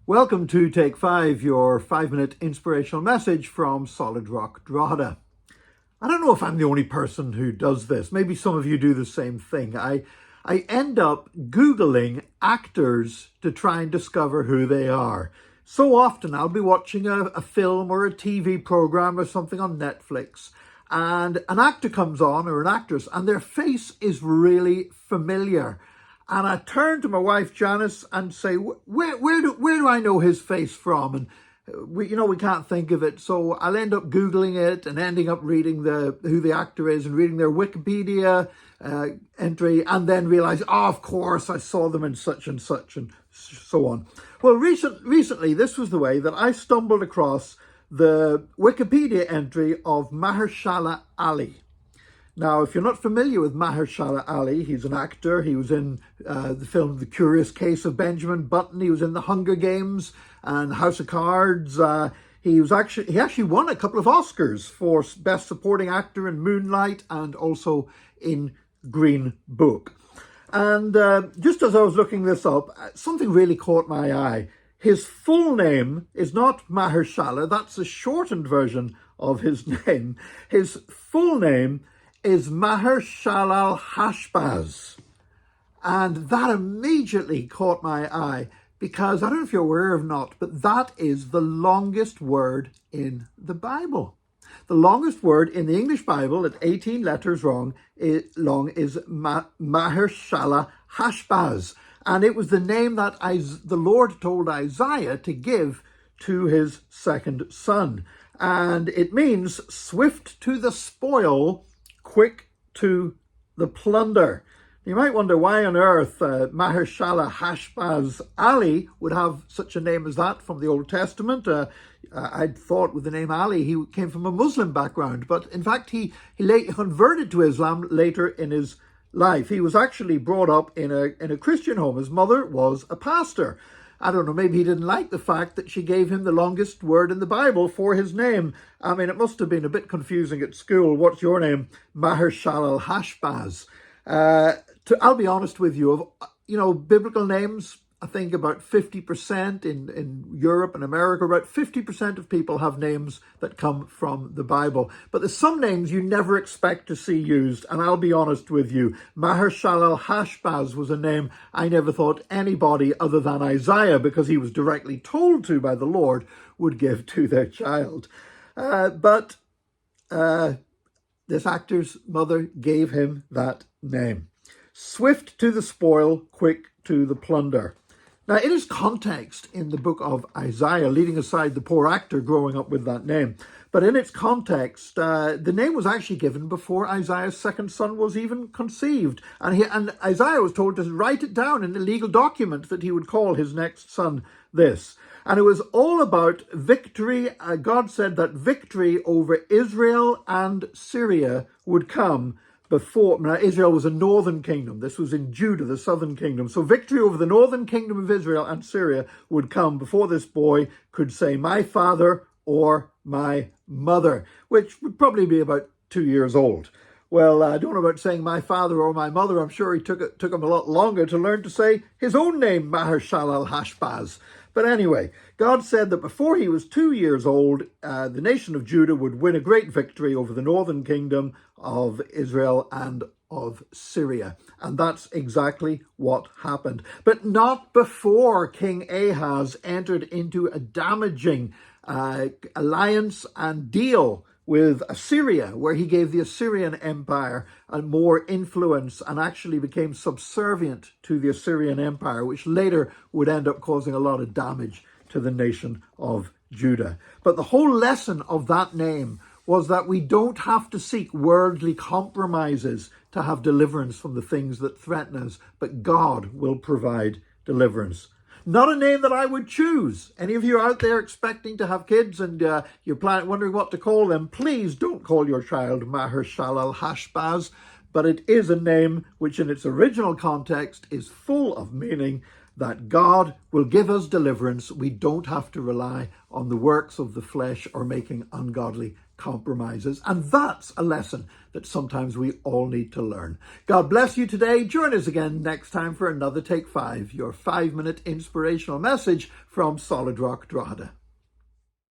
Welcome to Take 5, your 5-minute inspirational message from Solid Rock Drogheda. I don't know if I'm the only person who does this. Maybe some of you do the same thing. I end up Googling actors to try and discover who they are. So often I'll be watching a film or a TV program or something on Netflix, and an actor comes on or an actress and their face is really familiar. And I turn to my wife, Janice, and say, where do I know his face from? And we can't think of it. So I'll end up Googling it and ending up reading who the actor is and reading their Wikipedia entry, and then realize, of course, I saw them in such and such and so on. Well, recently, this was the way that I stumbled across the Wikipedia entry of Mahershala Ali. Now, if you're not familiar with Mahershala Ali, he's an actor. He was in the film The Curious Case of Benjamin Button. He was in The Hunger Games and House of Cards. He actually won a couple of Oscars for Best Supporting Actor in Moonlight and also in Green Book. And just as I was looking this up, something really caught my eye. His full name is not Mahershala. That's a shortened version of his name. His full name is Mahershalal-Hashbaz. And that immediately caught my eye because I don't know if you're aware or not, but that is the longest word in the Bible. The longest word in the English Bible at 18 letters long is Mahershalal-Hashbaz. And it was the name that the Lord told Isaiah to give to his second son. And it means swift to the spoil, quick to the plunder. You might wonder why on earth Mahershalal-Hashbaz Ali would have such a name as that from the Old Testament. I'd thought with the name Ali he came from a Muslim background, but in fact he converted to Islam later in his life. He was actually brought up in a Christian home. His mother was a pastor. I don't know, maybe he didn't like the fact that she gave him the longest word in the Bible for his name. I mean, it must have been a bit confusing at school. What's your name? Mahershalal-Hashbaz. I'll be honest with you, biblical names, I think about 50% in Europe and America, about 50% of people have names that come from the Bible. But there's some names you never expect to see used. And I'll be honest with you, Mahershalal-Hashbaz was a name I never thought anybody other than Isaiah, because he was directly told to by the Lord, would give to their child. But this actor's mother gave him that name. Swift to the spoil, quick to the plunder. Now, it is context in the book of Isaiah, leaving aside the poor actor growing up with that name. But in its context, the name was actually given before Isaiah's second son was even conceived. And Isaiah was told to write it down in a legal document that he would call his next son this. And it was all about victory. God said that victory over Israel and Syria would come before. Now, Israel was a northern kingdom. This was in Judah, the southern kingdom. So victory over the northern kingdom of Israel and Syria would come before this boy could say, my father or my mother, which would probably be about 2 years old. Well, I don't know about saying my father or my mother. I'm sure he took him a lot longer to learn to say his own name, Mahershalal-Hashbaz. But anyway, God said that before he was 2 years old, the nation of Judah would win a great victory over the northern kingdom of Israel and of Syria. And that's exactly what happened. But not before King Ahaz entered into a damaging alliance and deal with Assyria, where he gave the Assyrian Empire more influence and actually became subservient to the Assyrian Empire, which later would end up causing a lot of damage to the nation of Judah. But the whole lesson of that name was that we don't have to seek worldly compromises to have deliverance from the things that threaten us, but God will provide deliverance. Not a name that I would choose. Any of you out there expecting to have kids and you're wondering what to call them, please don't call your child Mahershalal-Hashbaz, but it is a name which in its original context is full of meaning that God will give us deliverance. We don't have to rely on the works of the flesh or making ungodly compromises. And that's a lesson that sometimes we all need to learn. God bless you today. Join us again next time for another Take 5, your 5-minute inspirational message from Solid Rock Drogheda.